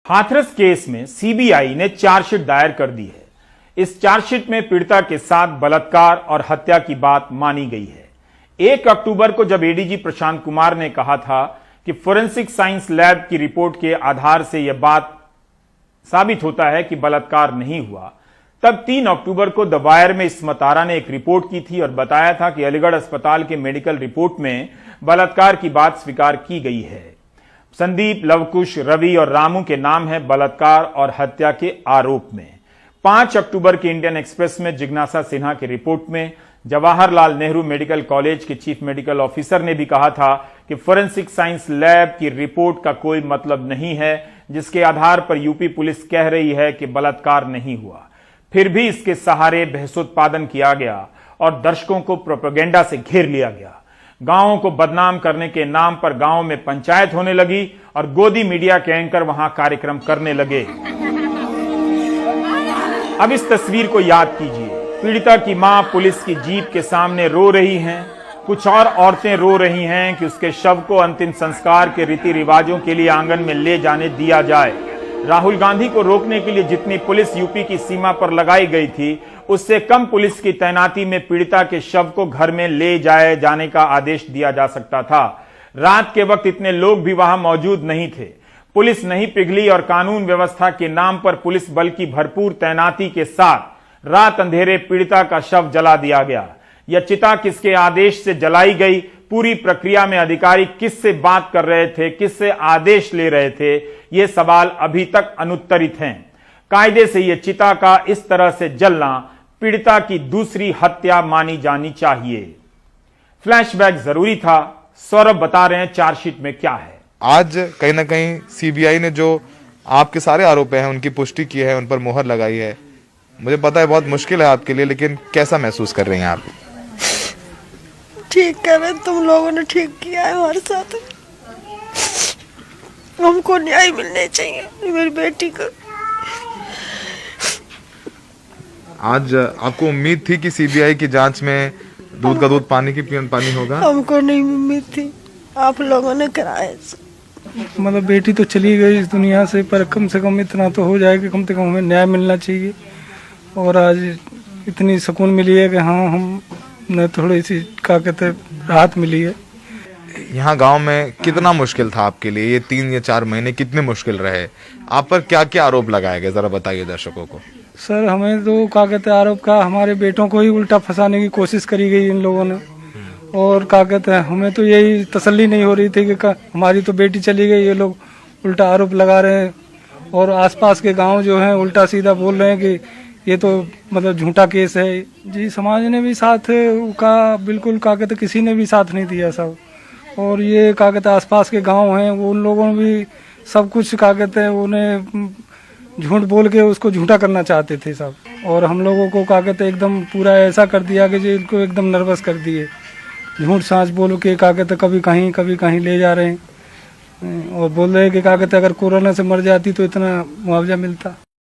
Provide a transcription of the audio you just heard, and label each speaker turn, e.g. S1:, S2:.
S1: Hathras case में CBI ने chargesheet दायर कर दी है। इस चार्जशीट में पीड़िता के साथ बलात्कार और हत्या की बात मानी गई है। 1 अक्टूबर को जब एडीजी प्रशांत कुमार ने कहा था कि फोरेंसिक साइंस लैब की रिपोर्ट के आधार से यह बात साबित होता है कि बलात्कार नहीं हुआ, तब 3 अक्टूबर को द वायर में इस्मत आरा ने एक रिपोर्ट की थी और बताया था कि अलीगढ़ अस्पताल के मेडिकल रिपोर्ट में बलात्कार की बात स्वीकार की गई है। संदीप, लवकुश, रवि और रामू के नाम है बलात्कार और हत्या के आरोप में। 5 अक्टूबर के इंडियन एक्सप्रेस में जिज्ञासा सिन्हा की रिपोर्ट में जवाहरलाल नेहरू मेडिकल कॉलेज के चीफ मेडिकल ऑफिसर ने भी कहा था कि फोरेंसिक साइंस लैब की रिपोर्ट का कोई मतलब नहीं है, जिसके आधार पर यूपी पुलिस कह रही है कि बलात्कार नहीं हुआ। फिर भी इसके सहारे बहसोत्पादन किया गया और दर्शकों को प्रोपेगेंडा से घेर लिया गया। गांवों को बदनाम करने के नाम पर गांव में पंचायत होने लगी और गोदी मीडिया के एंकर वहां कार्यक्रम करने लगे। अब इस तस्वीर को याद कीजिए। पीड़िता की मां पुलिस की जीप के सामने रो रही हैं। कुछ और औरतें रो रही हैं कि उसके शव को अंतिम संस्कार के रीति रिवाजों के लिए आंगन में ले जाने दिया जाए। राहुल गांधी को रोकने के लिए जितनी पुलिस यूपी की सीमा पर लगाई गई थी, उससे कम पुलिस की तैनाती में पीड़िता के शव को घर में ले जाने का आदेश दिया जा सकता था। रात के वक्त इतने लोग भी वहां मौजूद नहीं थे। पुलिस नहीं पिघली और कानून व्यवस्था के नाम पर पुलिस बल की भरपूर तैनाती के साथ रात अंधेरे पीड़िता का शव जला दिया गया। यह चिता किसके आदेश से जलाई गई, पूरी प्रक्रिया में अधिकारी किससे बात कर रहे थे, किससे आदेश ले रहे थे, ये सवाल अभी तक अनुत्तरित हैं। कायदे से यह चिता का इस तरह से जलना पीड़िता की दूसरी हत्या मानी जानी चाहिए। फ्लैशबैक जरूरी था। सौरभ बता रहे हैं चार्जशीट में क्या है।
S2: आज कहीं ना कहीं सीबीआई ने जो आपके सारे आरोप हैं उनकी पुष्टि की है, उन पर मोहर लगाई है। मुझे पता है बहुत मुश्किल है आपके लिए, लेकिन कैसा महसूस कर रही हैं आप?
S3: ठीक कर रहे, तुम लोगों ने ठीक किया है हमारे साथ। हमको न्याय मिलने चाहिए मेरी बेटी को।
S2: आज आपको उम्मीद थी कि सीबीआई की जांच में दूध का दूध पानी की पानी होगा?
S3: हमको नहीं उम्मीद थी, आप लोगों ने कराया।
S4: मतलब बेटी तो चली गई इस दुनिया से, पर कम से कम इतना तो हो जाए कि कम से कम हमें न्याय मिलना चाहिए। और आज इतनी सुकून मिली है कि हाँ, हम ने थोड़ी सी क्या कहते राहत मिली है।
S2: यहाँ गांव में कितना मुश्किल था आपके लिए? ये 3 या 4 महीने कितने मुश्किल रहे? आप पर क्या क्या आरोप लगाए गए, जरा बताइए दर्शकों को।
S4: सर, हमें तो क्या कहते आरोप का हमारे बेटों को ही उल्टा फंसाने की कोशिश करी गई इन लोगों ने। और क्या कहते हैं, हमें तो यही तसल्ली नहीं हो रही थी कि हमारी तो बेटी चली गई, ये लोग उल्टा आरोप लगा रहे हैं। और आसपास के गांव जो हैं उल्टा सीधा बोल रहे हैं कि ये तो मतलब झूठा केस है। जी, समाज ने भी साथ का बिल्कुल क्या कहते किसी ने भी साथ नहीं दिया सब। और ये क्या कहते आसपास के गांव हैं, वो उन लोगों ने भी सब कुछ क्या कहते हैं उन्हें झूठ बोल के उसको झूठा करना चाहते थे सब। और हम लोगों को क्या कहते एकदम पूरा ऐसा कर दिया कि जो इनको एकदम नर्वस कर दिए। झूठ सांच बोल के क्या कहते कभी कहीं ले जा रहे हैं और बोल रहे हैं कि क्या कहते अगर कोरोना से मर जाती तो इतना मुआवजा मिलता।